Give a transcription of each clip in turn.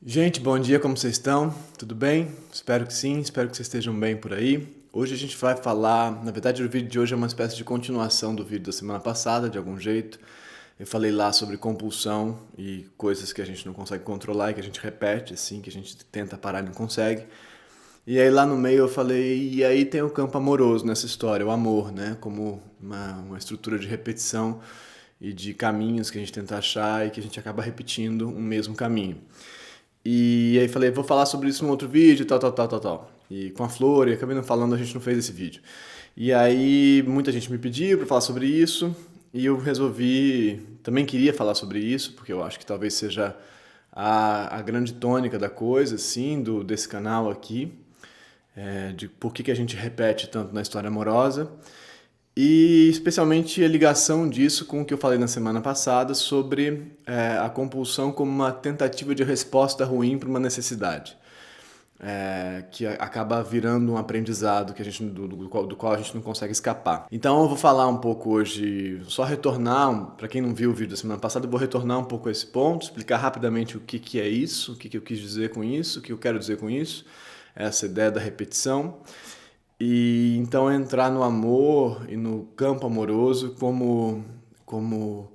Gente, bom dia, como vocês estão? Tudo bem? Espero que sim, espero que vocês estejam bem por aí. Hoje a gente vai falar, na verdade o vídeo de hoje é uma espécie de continuação do vídeo da semana passada, de algum jeito. Eu falei lá sobre compulsão e coisas que a gente não consegue controlar e que a gente repete, assim, que a gente tenta parar e não consegue. E aí lá no meio eu falei, e aí tem o campo amoroso nessa história, o amor, né? Como uma estrutura de repetição e de caminhos que a gente tenta achar e que a gente acaba repetindo um mesmo caminho. E aí falei, vou falar sobre isso num outro vídeo, tal. E com a Flor, e acabei não falando, a gente não fez esse vídeo. E aí muita gente me pediu para falar sobre isso, e eu resolvi, também queria falar sobre isso, porque eu acho que talvez seja a grande tônica da coisa, assim, desse canal aqui, de por que a gente repete tanto na história amorosa. E especialmente a ligação disso com o que eu falei na semana passada sobre a compulsão como uma tentativa de resposta ruim para uma necessidade, que acaba virando um aprendizado que a gente, do qual a gente não consegue escapar. Então eu vou falar um pouco hoje, só retornar, para quem não viu o vídeo da semana passada, eu vou retornar um pouco a esse ponto, explicar rapidamente o que é isso, o que eu quis dizer com isso, o que eu quero dizer com isso, essa ideia da repetição. E então entrar no amor e no campo amoroso como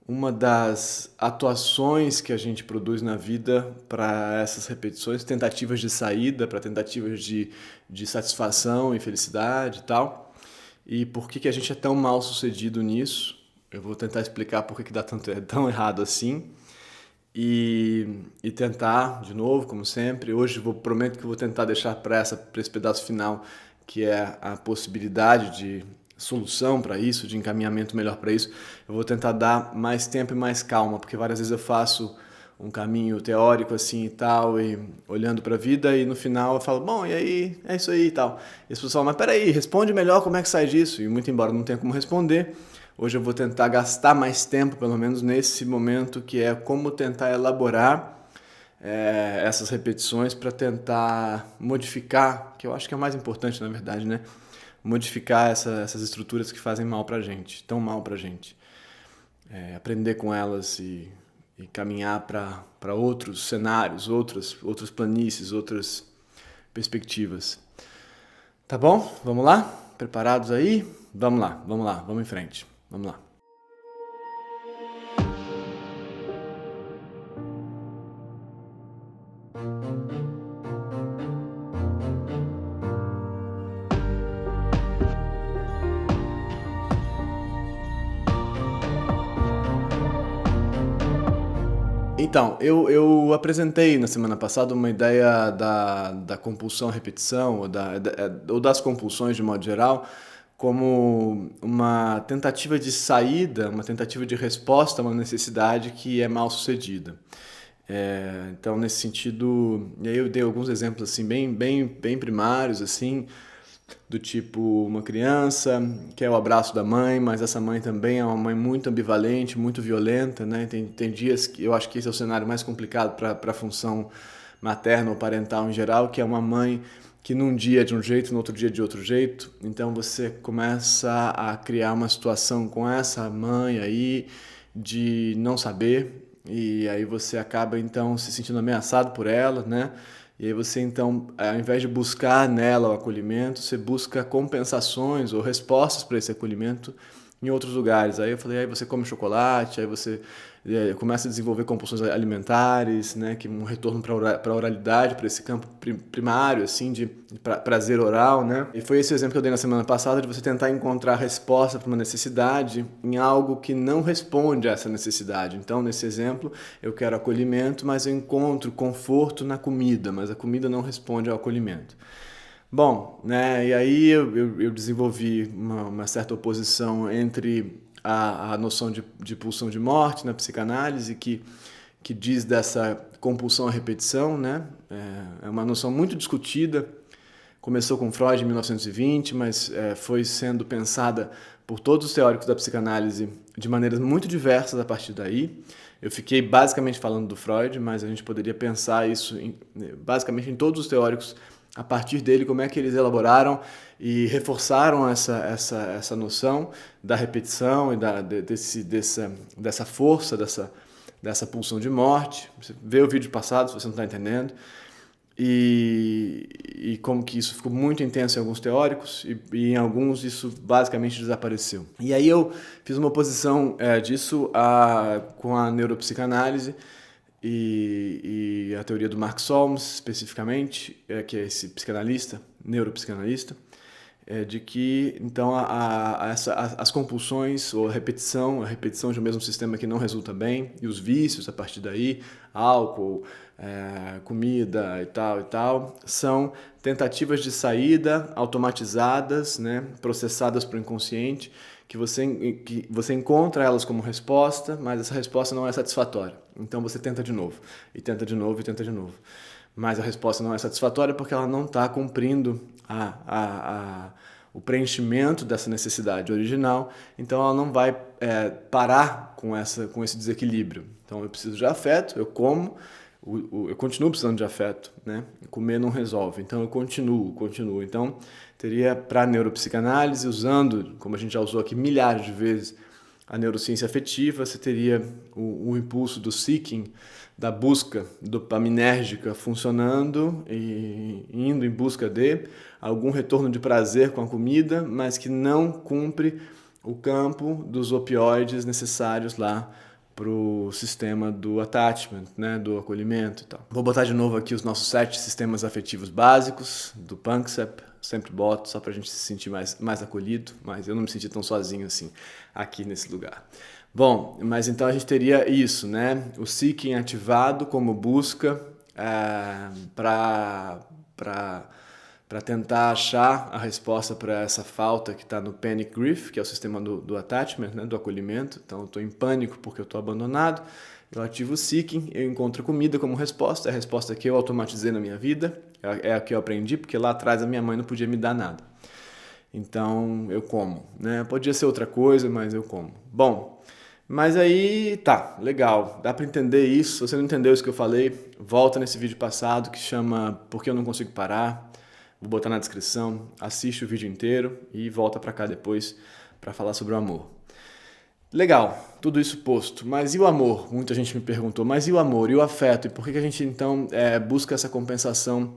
uma das atuações que a gente produz na vida para essas repetições, tentativas de saída, para tentativas de satisfação e felicidade e tal. E por que a gente é tão mal sucedido nisso. Eu vou tentar explicar por que dá tão errado assim. E tentar, de novo, como sempre, hoje prometo que vou tentar deixar para esse pedaço final, que é a possibilidade de solução para isso, de encaminhamento melhor para isso. Eu vou tentar dar mais tempo e mais calma, porque várias vezes eu faço um caminho teórico assim e tal, e olhando para a vida, e no final eu falo, bom, e aí, é isso aí e tal. E as pessoas falam, mas peraí, responde melhor como é que sai disso. E muito embora não tenha como responder, hoje eu vou tentar gastar mais tempo, pelo menos nesse momento, que é como tentar elaborar essas repetições para tentar modificar, que eu acho que é o mais importante, na verdade, né? Modificar essas estruturas que fazem mal pra gente, tão mal pra gente. Aprender com elas e caminhar para outros cenários, outras planícies, outras perspectivas. Tá bom? Vamos lá? Preparados aí? Vamos lá, vamos em frente. Vamos lá. Então, eu apresentei na semana passada uma ideia da compulsão à repetição, ou das compulsões de modo geral, como uma tentativa de saída, uma tentativa de resposta a uma necessidade que é mal sucedida. Então, nesse sentido, e aí eu dei alguns exemplos assim bem primários, assim, do tipo uma criança quer o abraço da mãe, mas essa mãe também é uma mãe muito ambivalente, muito violenta, né? Tem dias que eu acho que esse é o cenário mais complicado para a função materna ou parental em geral, que é uma mãe que num dia é de um jeito, no outro dia é de outro jeito. Então você começa a criar uma situação com essa mãe aí de não saber, e aí você acaba então se sentindo ameaçado por ela, né? E aí você então, ao invés de buscar nela o acolhimento, você busca compensações ou respostas para esse acolhimento em outros lugares. Aí eu falei, aí você come chocolate, aí você começa a desenvolver compulsões alimentares, né, que um retorno para a oralidade, para esse campo primário, assim, de prazer oral, né? E foi esse o exemplo que eu dei na semana passada, de você tentar encontrar resposta para uma necessidade em algo que não responde a essa necessidade. Então, nesse exemplo, eu quero acolhimento, mas eu encontro conforto na comida, mas a comida não responde ao acolhimento. Bom, né, e aí eu desenvolvi uma certa oposição entre a noção de pulsão de morte na psicanálise, que diz dessa compulsão à repetição, né? É uma noção muito discutida, começou com Freud em 1920, mas foi sendo pensada por todos os teóricos da psicanálise de maneiras muito diversas a partir daí. Eu fiquei basicamente falando do Freud, mas a gente poderia pensar isso basicamente em todos os teóricos a partir dele, como é que eles elaboraram e reforçaram essa noção da repetição e dessa força, dessa pulsão de morte. Você vê o vídeo passado, se você não está entendendo. E como que isso ficou muito intenso em alguns teóricos e em alguns isso basicamente desapareceu. E aí eu fiz uma oposição disso com a neuropsicanálise e a teoria do Mark Solms, especificamente, que é esse psicanalista, neuropsicanalista, de que então as compulsões ou a repetição de um mesmo sistema que não resulta bem e os vícios a partir daí, álcool, comida e tal, são tentativas de saída automatizadas, né, processadas para o inconsciente, que você encontra elas como resposta, mas essa resposta não é satisfatória. Então você tenta de novo, e tenta de novo, e tenta de novo. Mas a resposta não é satisfatória porque ela não está cumprindo o preenchimento dessa necessidade original, então ela não vai parar com esse desequilíbrio. Então eu preciso de afeto, eu como, eu continuo precisando de afeto, né? Comer não resolve, então eu continuo. Então teria para a neuropsicanálise, usando, como a gente já usou aqui milhares de vezes, a neurociência afetiva, você teria o impulso do seeking, da busca dopaminérgica funcionando e indo em busca de algum retorno de prazer com a comida, mas que não cumpre o campo dos opioides necessários lá para o sistema do attachment, né, do acolhimento e tal. Vou botar de novo aqui os nossos 7 sistemas afetivos básicos do Panksepp, sempre boto só para a gente se sentir mais acolhido, mas eu não me senti tão sozinho assim aqui nesse lugar. Bom, mas então a gente teria isso, né? O seeking ativado como busca para tentar achar a resposta para essa falta que está no panic grief, que é o sistema do attachment, né? Do acolhimento. Então eu estou em pânico porque eu estou abandonado, eu ativo o seeking, eu encontro comida como resposta, é a resposta que eu automatizei na minha vida, é a que eu aprendi, porque lá atrás a minha mãe não podia me dar nada. Então eu como, né? Podia ser outra coisa, mas eu como. Bom, mas aí tá, legal, dá para entender isso. Se você não entendeu isso que eu falei, volta nesse vídeo passado que chama Por que eu não consigo parar? Vou botar na descrição, assiste o vídeo inteiro e volta para cá depois para falar sobre o amor. Legal, tudo isso posto, mas e o amor? Muita gente me perguntou, mas e o amor, e o afeto? E por que a gente então busca essa compensação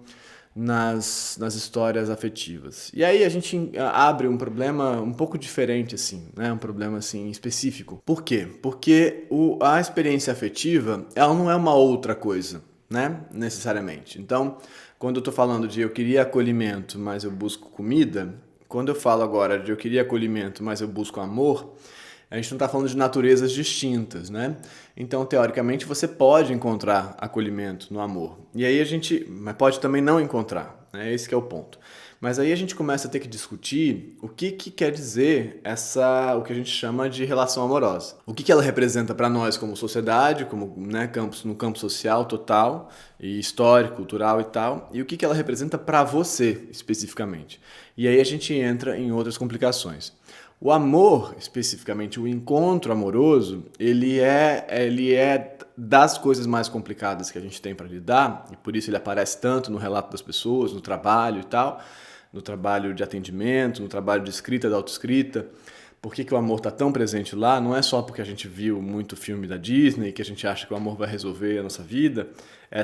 nas histórias afetivas? E aí a gente abre um problema um pouco diferente, assim, né? Um problema assim específico. Por quê? Porque a experiência afetiva, ela não é uma outra coisa, né? Necessariamente. Então, quando eu estou falando de eu queria acolhimento, mas eu busco comida, quando eu falo agora de eu queria acolhimento, mas eu busco amor, a gente não está falando de naturezas distintas, né? Então, teoricamente, você pode encontrar acolhimento no amor. E aí mas pode também não encontrar, né? Esse que é o ponto. Mas aí a gente começa a ter que discutir o que quer dizer o que a gente chama de relação amorosa. O que ela representa para nós como sociedade, como, né, no campo social total, e histórico, cultural e tal, e o que ela representa para você, especificamente. E aí a gente entra em outras complicações. O amor, especificamente o encontro amoroso, ele é das coisas mais complicadas que a gente tem para lidar, e por isso ele aparece tanto no relato das pessoas, no trabalho e tal, no trabalho de atendimento, no trabalho de escrita, da autoescrita. Por que o amor está tão presente lá? Não é só porque a gente viu muito filme da Disney, que a gente acha que o amor vai resolver a nossa vida,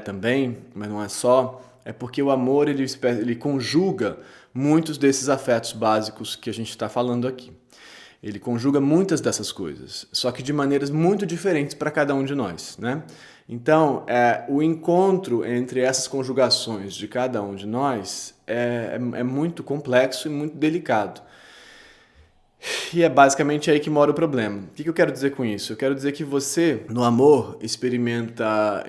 também, mas não é só. É porque o amor ele conjuga muitos desses afetos básicos que a gente está falando aqui. Ele conjuga muitas dessas coisas, só que de maneiras muito diferentes para cada um de nós, né? Então, o encontro entre essas conjugações de cada um de nós é muito complexo e muito delicado. E é basicamente aí que mora o problema. O que eu quero dizer com isso? Eu quero dizer que você, no amor, experimenta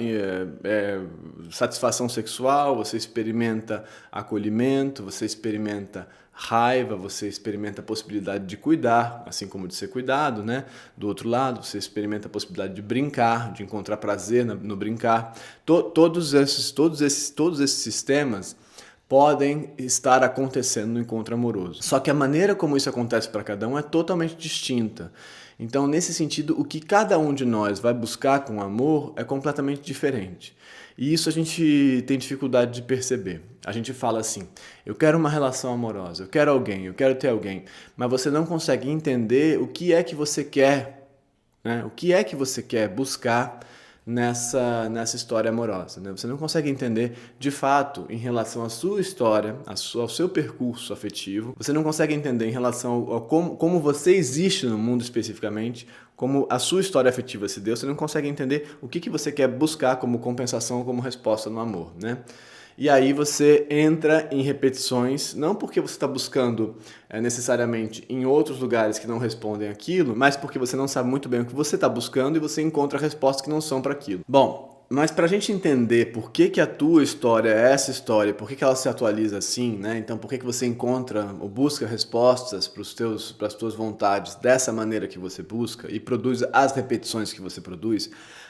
satisfação sexual, você experimenta acolhimento, você experimenta raiva, você experimenta a possibilidade de cuidar, assim como de ser cuidado, né? Do outro lado, você experimenta a possibilidade de brincar, de encontrar prazer no brincar. Todos esses sistemas podem estar acontecendo no encontro amoroso. Só que a maneira como isso acontece para cada um é totalmente distinta. Então, nesse sentido, o que cada um de nós vai buscar com o amor é completamente diferente. E isso a gente tem dificuldade de perceber. A gente fala assim, eu quero uma relação amorosa, eu quero alguém, eu quero ter alguém, mas você não consegue entender o que é que você quer, né? O que é que você quer buscar nessa história amorosa, né? Você não consegue entender de fato em relação à sua história, ao seu percurso afetivo, você não consegue entender em relação a como você existe no mundo especificamente, como a sua história afetiva se deu, você não consegue entender o que você quer buscar como compensação ou como resposta no amor, né? E aí você entra em repetições, não porque você está buscando necessariamente em outros lugares que não respondem aquilo, mas porque você não sabe muito bem o que você está buscando e você encontra respostas que não são para aquilo. Bom, mas para a gente entender por que a tua história é essa história, por que ela se atualiza assim, né? Então por que você encontra ou busca respostas para as tuas vontades dessa maneira que você busca e produz as repetições que você produz,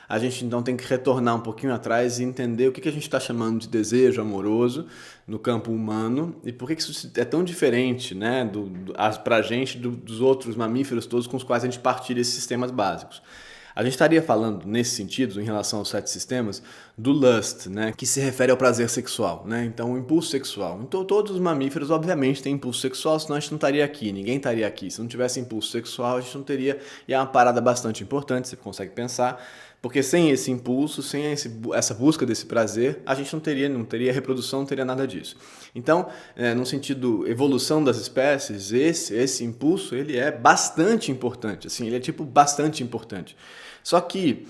a gente então tem que retornar um pouquinho atrás e entender o que a gente está chamando de desejo amoroso no campo humano e por que isso é tão diferente, né, para a gente dos outros mamíferos todos com os quais a gente partilha esses sistemas básicos. A gente estaria falando, nesse sentido, em relação aos 7 sistemas, do lust, né, que se refere ao prazer sexual, né? Então, o impulso sexual. Então, todos os mamíferos, obviamente, têm impulso sexual, senão a gente não estaria aqui, ninguém estaria aqui. Se não tivesse impulso sexual, a gente não teria... E é uma parada bastante importante, você consegue pensar, porque sem esse impulso, sem essa busca desse prazer, a gente não teria reprodução, não teria nada disso. Então, no sentido evolução das espécies, esse impulso, ele é bastante importante, assim, ele é tipo bastante importante. Só que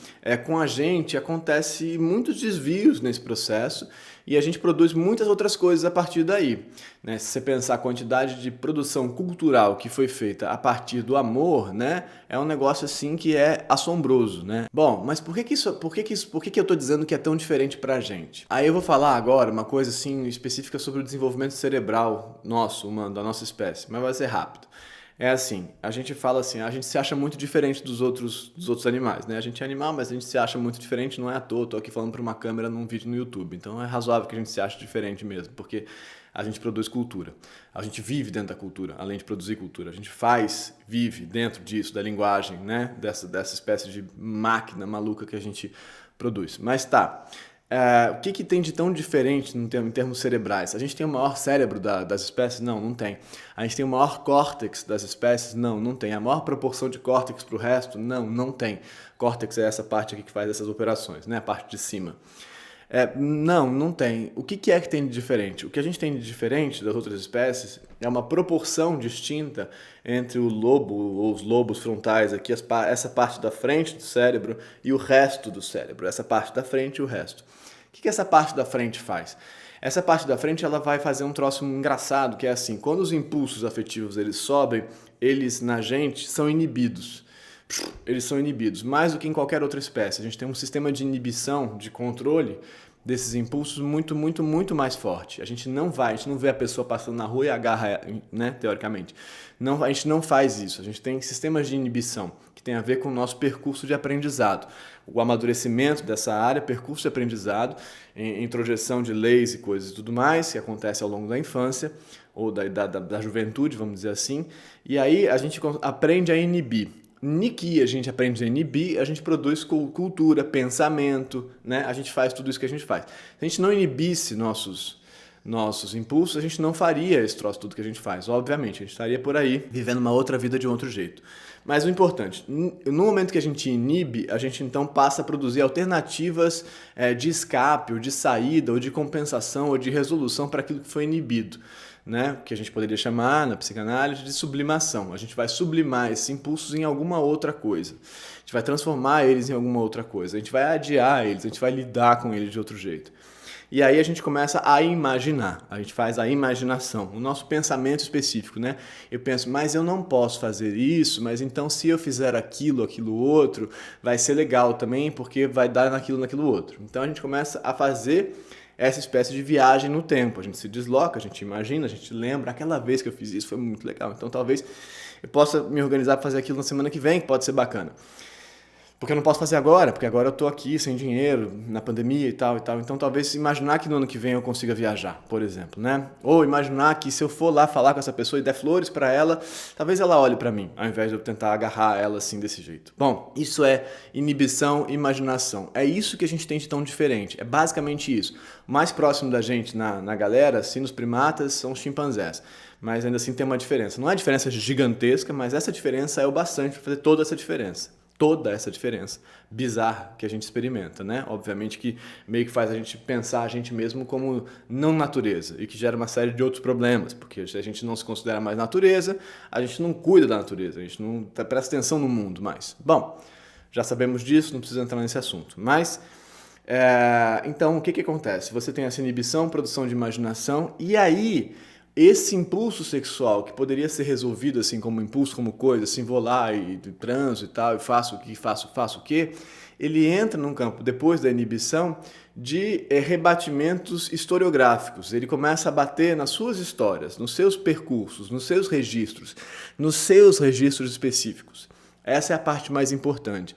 com a gente acontece muitos desvios nesse processo e a gente produz muitas outras coisas a partir daí, né? Se você pensar a quantidade de produção cultural que foi feita a partir do amor, né? É um negócio assim que é assombroso, né? Bom, mas por que eu estou dizendo que é tão diferente pra gente? Aí eu vou falar agora uma coisa assim específica sobre o desenvolvimento cerebral nosso, humano, da nossa espécie, mas vai ser rápido. É assim, a gente fala assim, a gente se acha muito diferente dos outros animais, né? A gente é animal, mas a gente se acha muito diferente, não é à toa, tô aqui falando para uma câmera num vídeo no YouTube. Então é razoável que a gente se ache diferente mesmo, porque a gente produz cultura. A gente vive dentro da cultura, além de produzir cultura. A gente vive dentro disso, da linguagem, né? Dessa espécie de máquina maluca que a gente produz. Mas tá... o que tem de tão diferente em termos cerebrais? A gente tem o maior cérebro das espécies? Não tem. A gente tem o maior córtex das espécies? Não tem. A maior proporção de córtex para o resto? Não tem. Córtex é essa parte aqui que faz essas operações, né? A parte de cima. Não tem. O que é que tem de diferente? O que a gente tem de diferente das outras espécies é uma proporção distinta entre o lobo ou os lobos frontais aqui, essa parte da frente do cérebro e o resto do cérebro, essa parte da frente e o resto. O que essa parte da frente faz? Essa parte da frente ela vai fazer um troço engraçado, que é assim, quando os impulsos afetivos eles sobem, eles na gente são inibidos. Eles são inibidos, mais do que em qualquer outra espécie. A gente tem um sistema de inibição, de controle desses impulsos muito, muito, muito mais forte. A gente não vê a pessoa passando na rua e agarra, né, teoricamente. A gente não faz isso. A gente tem sistemas de inibição que tem a ver com o nosso percurso de aprendizado. O amadurecimento dessa área, percurso de aprendizado, introjeção de leis e coisas e tudo mais, que acontece ao longo da infância ou da juventude, vamos dizer assim. E aí a gente aprende a inibir. Que a gente aprende a inibir, a gente produz cultura, pensamento, né? A gente faz tudo isso que a gente faz. Se a gente não inibisse nossos impulsos, a gente não faria esse troço tudo que a gente faz. Obviamente, a gente estaria por aí vivendo uma outra vida de um outro jeito. Mas o importante, no momento que a gente inibe, a gente então passa a produzir alternativas de escape, ou de saída, ou de compensação, ou de resolução para aquilo que foi inibido. Né, que a gente poderia chamar na psicanálise de sublimação. A gente vai sublimar esses impulsos em alguma outra coisa. A gente vai transformar eles em alguma outra coisa. A gente vai adiar eles, a gente vai lidar com eles de outro jeito. E aí a gente começa a imaginar, a gente faz a imaginação, o nosso pensamento específico, né? Eu penso, mas eu não posso fazer isso, mas então se eu fizer aquilo outro, vai ser legal também, porque vai dar naquilo outro. Então a gente começa a fazer essa espécie de viagem no tempo. A gente se desloca, a gente imagina, a gente lembra, aquela vez que eu fiz isso foi muito legal. Então talvez eu possa me organizar para fazer aquilo na semana que vem, que pode ser bacana. Porque eu não posso fazer agora, porque agora eu estou aqui sem dinheiro, na pandemia e tal. Então talvez imaginar que no ano que vem eu consiga viajar, por exemplo, né? Ou imaginar que se eu for lá falar com essa pessoa e der flores para ela, talvez ela olhe para mim, ao invés de eu tentar agarrar ela assim desse jeito. Bom, isso é inibição e imaginação. É isso que a gente tem de tão diferente. É basicamente isso. O mais próximo da gente na galera, assim, nos primatas, são os chimpanzés. Mas ainda assim tem uma diferença. Não é diferença gigantesca, mas essa diferença é o bastante para fazer toda essa diferença. toda essa diferença bizarra que a gente experimenta, né? Obviamente que meio que faz a gente pensar a gente mesmo como não natureza e que gera uma série de outros problemas, porque se a gente não se considera mais natureza, a gente não cuida da natureza, a gente não presta atenção no mundo mais. Bom, já sabemos disso, não precisa entrar nesse assunto, mas... então, o que acontece? Você tem essa inibição, produção de imaginação, e aí esse impulso sexual que poderia ser resolvido assim como impulso, como coisa, assim, vou lá e transo e tal, e faço o que, faço o que, ele entra num campo, depois da inibição, de rebatimentos historiográficos. Ele começa a bater nas suas histórias, nos seus percursos, nos seus registros específicos. Essa é a parte mais importante.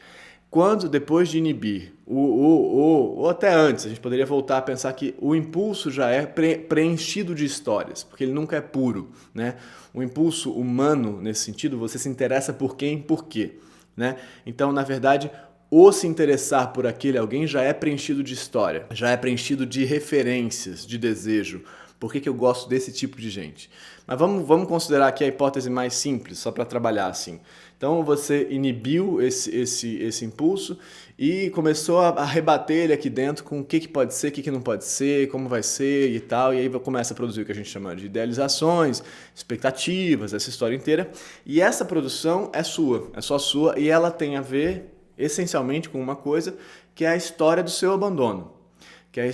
Quando, depois de inibir, ou até antes, a gente poderia voltar a pensar que o impulso já é preenchido de histórias, porque ele nunca é puro, né? O impulso humano, nesse sentido, você se interessa por quem e por quê, né? Então, na verdade, o se interessar por aquele alguém já é preenchido de história, já é preenchido de referências, de desejo. Por que eu gosto desse tipo de gente? Mas vamos considerar aqui a hipótese mais simples, só para trabalhar assim. Então você inibiu esse impulso e começou a rebater ele aqui dentro com o que pode ser, o que não pode ser, como vai ser e tal. E aí começa a produzir o que a gente chama de idealizações, expectativas, essa história inteira. E essa produção é sua, é só sua e ela tem a ver essencialmente com uma coisa que é a história do seu abandono. Que é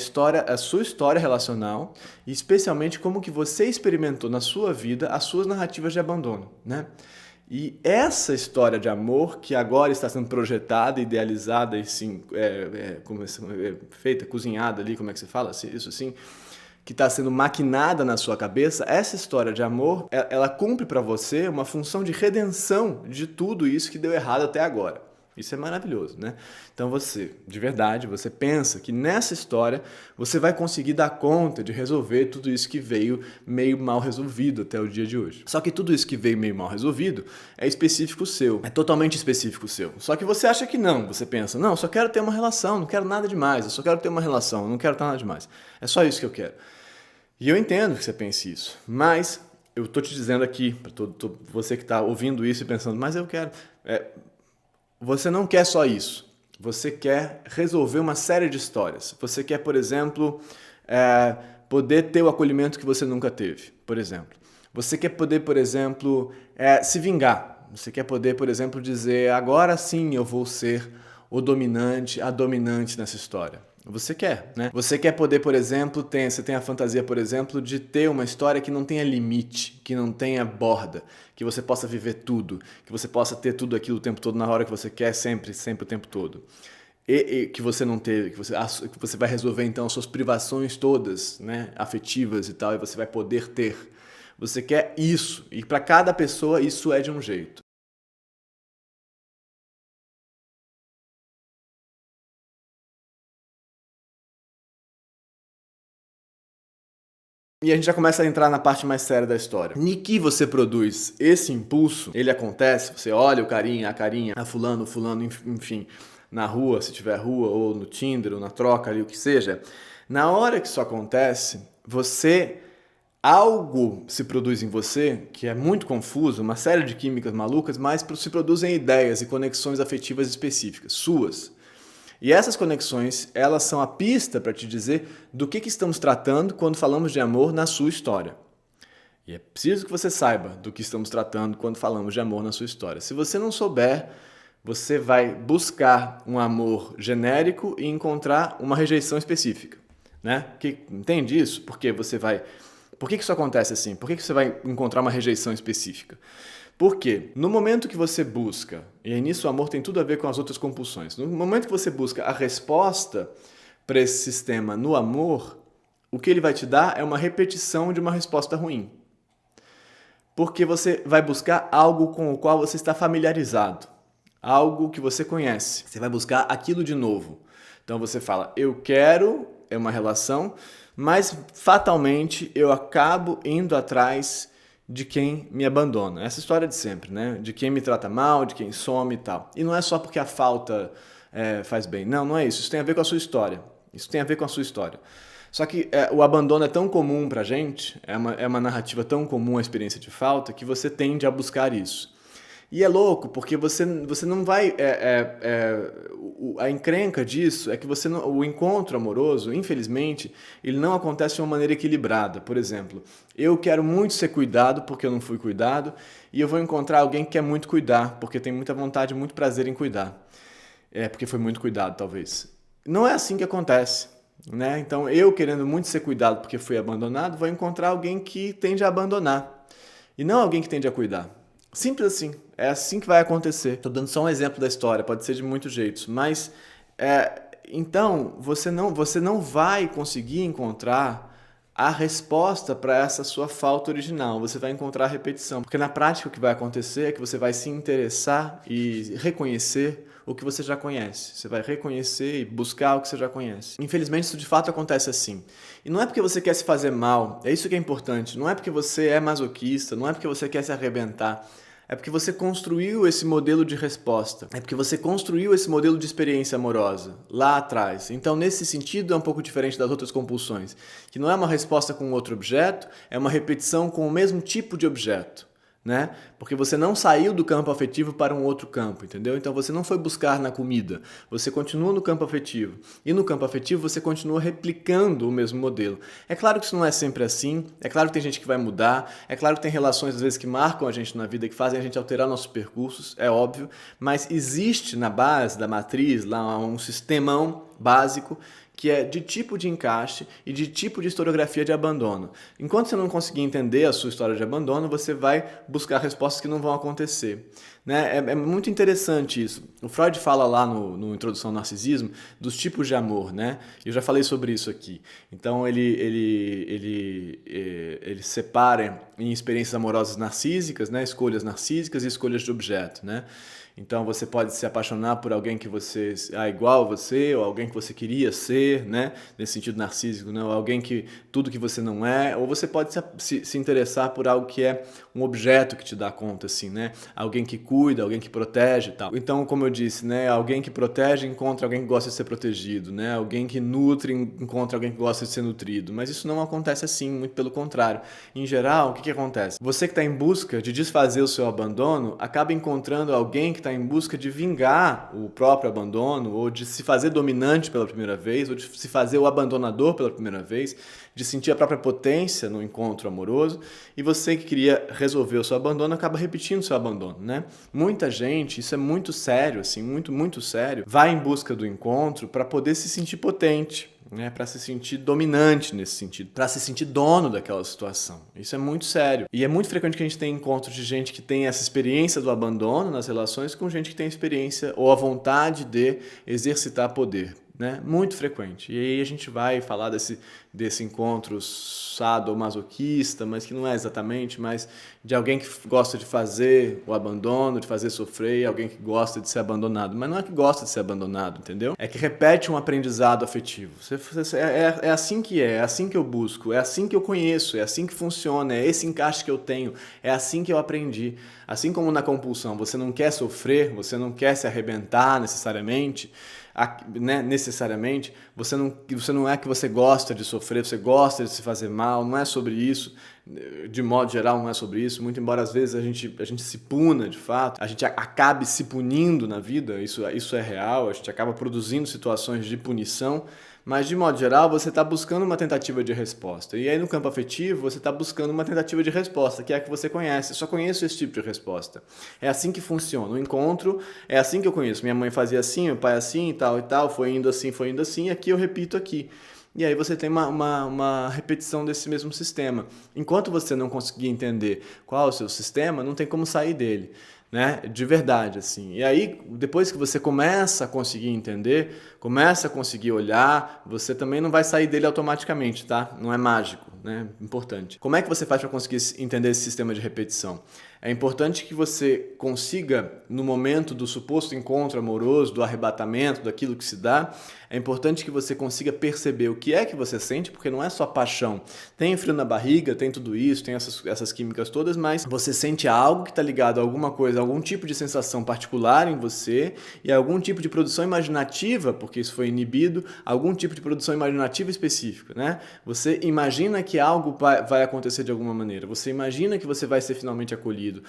a sua história relacional e especialmente como que você experimentou na sua vida as suas narrativas de abandono, né? E essa história de amor que agora está sendo projetada, idealizada e sim, feita, cozinhada ali, como é que se fala? Isso assim, que está sendo maquinada na sua cabeça, essa história de amor, ela cumpre para você uma função de redenção de tudo isso que deu errado até agora. Isso é maravilhoso, né? Então você, de verdade, você pensa que nessa história você vai conseguir dar conta de resolver tudo isso que veio meio mal resolvido até o dia de hoje. Só que tudo isso que veio meio mal resolvido é específico seu, é totalmente específico seu. Só que você acha que não, você pensa, não, eu só quero ter uma relação, não quero nada demais, eu só quero ter uma relação, não quero ter nada demais. É só isso que eu quero. E eu entendo que você pense isso, mas eu tô te dizendo aqui, para você que está ouvindo isso e pensando, mas eu quero... Você não quer só isso. Você quer resolver uma série de histórias. Você quer, por exemplo, poder ter o acolhimento que você nunca teve, por exemplo. Você quer poder, por exemplo, se vingar. Você quer poder, por exemplo, dizer agora sim eu vou ser o dominante, a dominante nessa história. Você quer, né? Você quer poder, por exemplo, você tem a fantasia, por exemplo, de ter uma história que não tenha limite, que não tenha borda, que você possa viver tudo, que você possa ter tudo aquilo o tempo todo na hora que você quer, sempre o tempo todo. E que você não teve, que você vai resolver então as suas privações todas, né, afetivas e tal, e você vai poder ter. Você quer isso, e para cada pessoa isso é de um jeito. E a gente já começa a entrar na parte mais séria da história. Em que você produz esse impulso, ele acontece, você olha a carinha, a fulano, enfim, na rua, se tiver rua, ou no Tinder, ou na troca ali, o que seja. Na hora que isso acontece, algo se produz em você, que é muito confuso, uma série de químicas malucas, mas se produzem ideias e conexões afetivas específicas, suas. E essas conexões, elas são a pista para te dizer do que estamos tratando quando falamos de amor na sua história. E é preciso que você saiba do que estamos tratando quando falamos de amor na sua história. Se você não souber, você vai buscar um amor genérico e encontrar uma rejeição específica, né? Entende isso? Por que isso acontece assim? Por que você vai encontrar uma rejeição específica? Porque no momento que você busca, e aí nisso o amor tem tudo a ver com as outras compulsões, no momento que você busca a resposta para esse sistema no amor, o que ele vai te dar é uma repetição de uma resposta ruim. Porque você vai buscar algo com o qual você está familiarizado, algo que você conhece. Você vai buscar aquilo de novo. Então você fala, eu quero uma relação, mas fatalmente eu acabo indo atrás de quem me abandona. Essa história de sempre, né? De quem me trata mal, de quem some e tal. E não é só porque a falta faz bem. Não é isso. Isso tem a ver com a sua história. Só que o abandono é tão comum pra gente, é uma narrativa tão comum a experiência de falta, que você tende a buscar isso. E é louco, porque você não vai. A encrenca disso é que o encontro amoroso, infelizmente, ele não acontece de uma maneira equilibrada. Por exemplo, eu quero muito ser cuidado porque eu não fui cuidado, e eu vou encontrar alguém que quer muito cuidar, porque tem muita vontade, muito prazer em cuidar. Porque foi muito cuidado, talvez. Não é assim que acontece. Né? Então, eu querendo muito ser cuidado porque fui abandonado, vou encontrar alguém que tende a abandonar. E não alguém que tende a cuidar. Simples assim. É assim que vai acontecer. Estou dando só um exemplo da história, pode ser de muitos jeitos. Mas, então, você não vai conseguir encontrar a resposta para essa sua falta original. Você vai encontrar a repetição. Porque na prática o que vai acontecer é que você vai se interessar e reconhecer o que você já conhece. Você vai reconhecer e buscar o que você já conhece. Infelizmente, isso de fato acontece assim. E não é porque você quer se fazer mal, é isso que é importante. Não é porque você é masoquista, não é porque você quer se arrebentar. É porque você construiu esse modelo de resposta. É porque você construiu esse modelo de experiência amorosa lá atrás. Então, nesse sentido, é um pouco diferente das outras compulsões, que não é uma resposta com outro objeto, é uma repetição com o mesmo tipo de objeto. Né? Porque você não saiu do campo afetivo para um outro campo, entendeu? Então você não foi buscar na comida, você continua no campo afetivo. E no campo afetivo você continua replicando o mesmo modelo. É claro que isso não é sempre assim, é claro que tem gente que vai mudar, é claro que tem relações às vezes que marcam a gente na vida, que fazem a gente alterar nossos percursos, é óbvio, mas existe na base da matriz lá um sistemão básico que é de tipo de encaixe e de tipo de historiografia de abandono. Enquanto você não conseguir entender a sua história de abandono, você vai buscar respostas que não vão acontecer. Né? É muito interessante isso. O Freud fala lá no Introdução ao Narcisismo dos tipos de amor, né? Eu já falei sobre isso aqui. Então ele separa em experiências amorosas narcísicas, né? Escolhas narcísicas e escolhas de objeto, né? Então você pode se apaixonar por alguém que você é igual a você, ou alguém que você queria ser, né? Nesse sentido narcísico, né? Ou alguém que tudo que você não é, ou você pode se interessar por algo que é um objeto que te dá conta, assim, né? Alguém que cuida, alguém que protege e tal. Então, como eu disse, né? Alguém que protege encontra alguém que gosta de ser protegido, né? Alguém que nutre encontra alguém que gosta de ser nutrido. Mas isso não acontece assim, muito pelo contrário. Em geral, o que acontece? Você que está em busca de desfazer o seu abandono, acaba encontrando alguém que está em busca de vingar o próprio abandono, ou de se fazer dominante pela primeira vez, ou de se fazer o abandonador pela primeira vez, de sentir a própria potência no encontro amoroso, e você que queria resolver o seu abandono acaba repetindo o seu abandono, né? Muita gente, isso é muito sério, assim, muito, muito sério, vai em busca do encontro para poder se sentir potente, né, para se sentir dominante nesse sentido, para se sentir dono daquela situação. Isso é muito sério. E é muito frequente que a gente tenha encontros de gente que tem essa experiência do abandono nas relações com gente que tem experiência ou a vontade de exercitar poder. Né? Muito frequente. E aí a gente vai falar desse encontro sadomasoquista, mas que não é exatamente, mas de alguém que gosta de fazer o abandono, de fazer sofrer, alguém que gosta de ser abandonado. Mas não é que gosta de ser abandonado, entendeu? É que repete um aprendizado afetivo. É assim que é assim que eu busco, é assim que eu conheço, é assim que funciona, é esse encaixe que eu tenho, é assim que eu aprendi. Assim como na compulsão, você não quer sofrer, você não quer se arrebentar necessariamente, né, necessariamente, você não é que você gosta de sofrer, você gosta de se fazer mal, não é sobre isso, de modo geral não é sobre isso, muito embora às vezes a gente se puna de fato, a gente acabe se punindo na vida, isso é real, a gente acaba produzindo situações de punição, mas de modo geral você está buscando uma tentativa de resposta. E aí no campo afetivo você está buscando uma tentativa de resposta, que é a que você conhece. Eu só conheço esse tipo de resposta. É assim que funciona. O encontro é assim que eu conheço. Minha mãe fazia assim, meu pai assim e tal, foi indo assim, aqui eu repito aqui. E aí você tem uma repetição desse mesmo sistema. Enquanto você não conseguir entender qual é o seu sistema, não tem como sair dele. Né? De verdade, assim. E aí, depois que você começa a conseguir entender, começa a conseguir olhar, você também não vai sair dele automaticamente, tá? Não é mágico, né? Importante. Como é que você faz para conseguir entender esse sistema de repetição? É importante que você consiga, no momento do suposto encontro amoroso, do arrebatamento, daquilo que se dá, é importante que você consiga perceber o que é que você sente, porque não é só paixão. Tem frio na barriga, tem tudo isso, tem essas químicas todas, mas você sente algo que está ligado a alguma coisa, algum tipo de sensação particular em você e algum tipo de produção imaginativa, porque isso foi inibido, algum tipo de produção imaginativa específica, né? Você imagina que algo vai acontecer de alguma maneira, você imagina que você vai ser finalmente acolhido, indivíduo.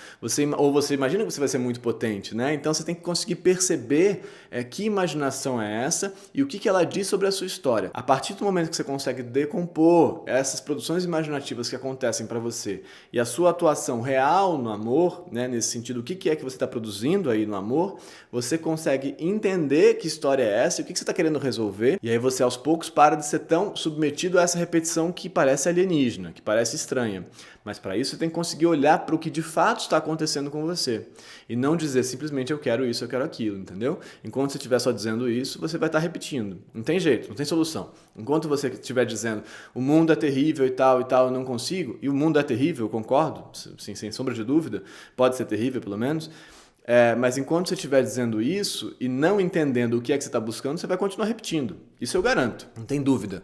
Ou você imagina que você vai ser muito potente, né? Então você tem que conseguir perceber que imaginação é essa e o que ela diz sobre a sua história. A partir do momento que você consegue decompor essas produções imaginativas que acontecem para você e a sua atuação real no amor, né, nesse sentido, o que é que você está produzindo aí no amor, você consegue entender que história é essa e o que você está querendo resolver, e aí você aos poucos para de ser tão submetido a essa repetição que parece alienígena, que parece estranha. Mas para isso você tem que conseguir olhar para o que de fato está acontecendo com você e não dizer simplesmente eu quero isso, eu quero aquilo, entendeu? Enquanto você estiver só dizendo isso, você vai estar repetindo. Não tem jeito, não tem solução. Enquanto você estiver dizendo o mundo é terrível e tal, eu não consigo, e o mundo é terrível, eu concordo, sim, sem sombra de dúvida, pode ser terrível pelo menos, mas enquanto você estiver dizendo isso e não entendendo o que é que você está buscando, você vai continuar repetindo. Isso eu garanto, não tem dúvida.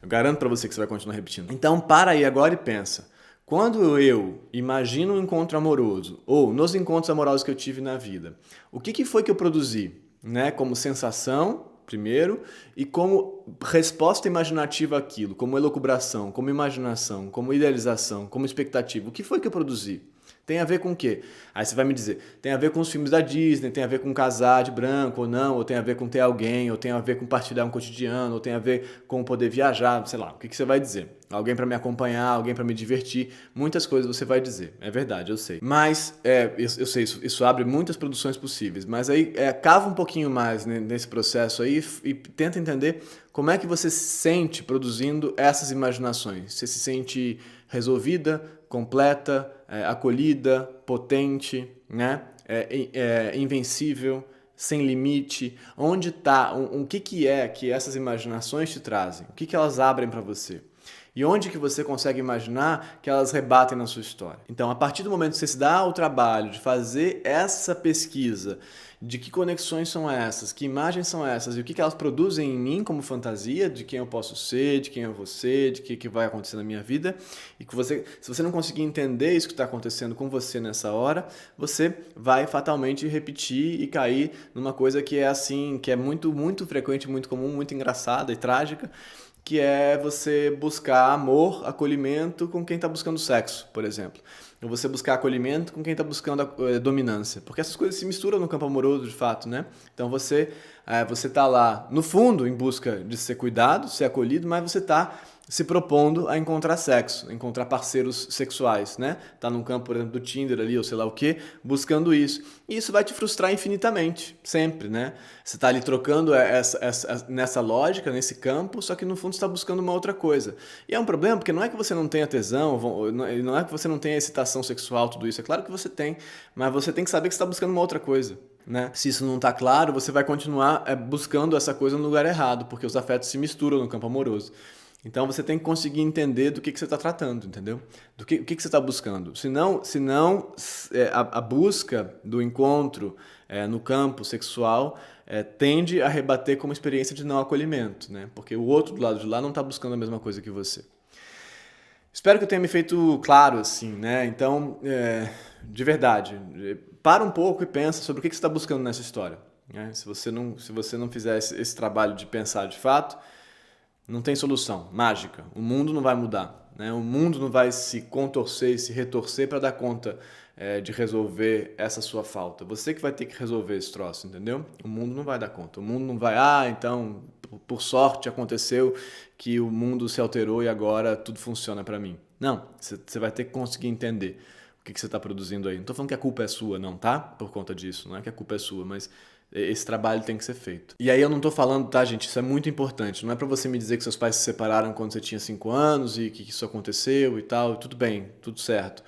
Eu garanto para você que você vai continuar repetindo. Então para aí agora e pensa. Quando eu imagino um encontro amoroso, ou nos encontros amorosos que eu tive na vida, o que foi que eu produzi? Né? Como sensação, primeiro, e como resposta imaginativa àquilo, como elucubração, como imaginação, como idealização, como expectativa. O que foi que eu produzi? Tem a ver com o quê? Aí você vai me dizer, tem a ver com os filmes da Disney, tem a ver com casar de branco ou não, ou tem a ver com ter alguém, ou tem a ver com partilhar um cotidiano, ou tem a ver com poder viajar, sei lá, o que você vai dizer? Alguém para me acompanhar, alguém para me divertir, muitas coisas você vai dizer, é verdade, eu sei. Mas, eu sei, isso abre muitas produções possíveis, mas aí cava um pouquinho mais nesse processo aí e tenta entender como é que você se sente produzindo essas imaginações. Você se sente resolvida, completa, acolhida, potente, né? Invencível, sem limite. Onde está? O que é que essas imaginações te trazem? O que elas abrem para você? E onde que você consegue imaginar que elas rebatem na sua história? Então, a partir do momento que você se dá o trabalho de fazer essa pesquisa de que conexões são essas, que imagens são essas e o que elas produzem em mim como fantasia, de quem eu posso ser, de quem eu vou ser, de que vai acontecer na minha vida, e que se você não conseguir entender isso que está acontecendo com você nessa hora, você vai fatalmente repetir e cair numa coisa que é assim, que é muito, muito frequente, muito comum, muito engraçada e trágica, que é você buscar amor, acolhimento com quem está buscando sexo, por exemplo. Ou você buscar acolhimento com quem está buscando dominância. Porque essas coisas se misturam no campo amoroso, de fato, né? Então você está lá, no fundo, em busca de ser cuidado, ser acolhido, mas você está se propondo a encontrar sexo, encontrar parceiros sexuais, né? Tá num campo, por exemplo, do Tinder ali, ou sei lá o quê, buscando isso. E isso vai te frustrar infinitamente, sempre, né? Você tá ali trocando nessa lógica, nesse campo, só que no fundo você está buscando uma outra coisa. E é um problema, porque não é que você não tenha tesão, não é que você não tenha excitação sexual, tudo isso. É claro que você tem, mas você tem que saber que você está buscando uma outra coisa. Né? Se isso não está claro, você vai continuar buscando essa coisa no lugar errado, porque os afetos se misturam no campo amoroso. Então você tem que conseguir entender do que você está tratando, entendeu? O que você está buscando. Senão a busca do encontro no campo sexual tende a rebater como experiência de não acolhimento, né? Porque o outro do lado de lá não está buscando a mesma coisa que você. Espero que eu tenha me feito claro, assim, né? Então, de verdade, para um pouco e pensa sobre o que você está buscando nessa história. Né? Se você não fizer esse trabalho de pensar de fato, não tem solução mágica. O mundo não vai mudar. Né? O mundo não vai se contorcer e se retorcer para dar conta de resolver essa sua falta. Você que vai ter que resolver esse troço, entendeu? O mundo não vai dar conta. O mundo não vai, então, por sorte aconteceu que o mundo se alterou e agora tudo funciona para mim. Não, você vai ter que conseguir entender o que você está produzindo aí. Não estou falando que a culpa é sua, não, tá? Por conta disso. Não é que a culpa é sua, mas esse trabalho tem que ser feito. E aí eu não tô falando, tá, gente? Isso é muito importante. Não é pra você me dizer que seus pais se separaram quando você tinha 5 anos e que isso aconteceu e tal. Tudo bem, tudo certo.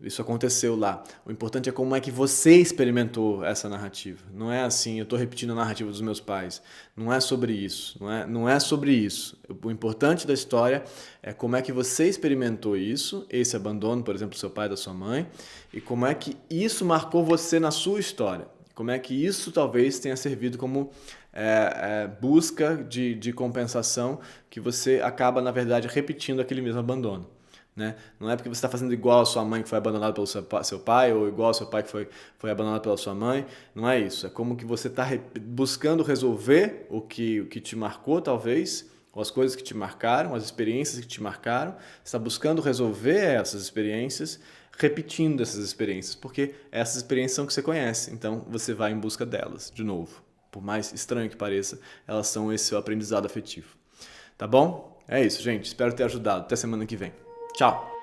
Isso aconteceu lá. O importante é como é que você experimentou essa narrativa. Não é assim, eu tô repetindo a narrativa dos meus pais. Não é sobre isso. Não é sobre isso. O importante da história é como é que você experimentou isso, esse abandono, por exemplo, do seu pai e da sua mãe, e como é que isso marcou você na sua história. Como é que isso talvez tenha servido como busca de compensação que você acaba, na verdade, repetindo aquele mesmo abandono. Né? Não é porque você está fazendo igual a sua mãe que foi abandonada pelo seu pai ou igual ao seu pai que foi abandonado pela sua mãe. Não é isso. É como que você está buscando resolver o que te marcou, talvez, ou as coisas que te marcaram, as experiências que te marcaram, você está buscando resolver essas experiências, repetindo essas experiências, porque essas experiências são que você conhece, então você vai em busca delas, de novo. Por mais estranho que pareça, elas são esse seu aprendizado afetivo. Tá bom? É isso, gente. Espero ter ajudado. Até semana que vem. Tchau!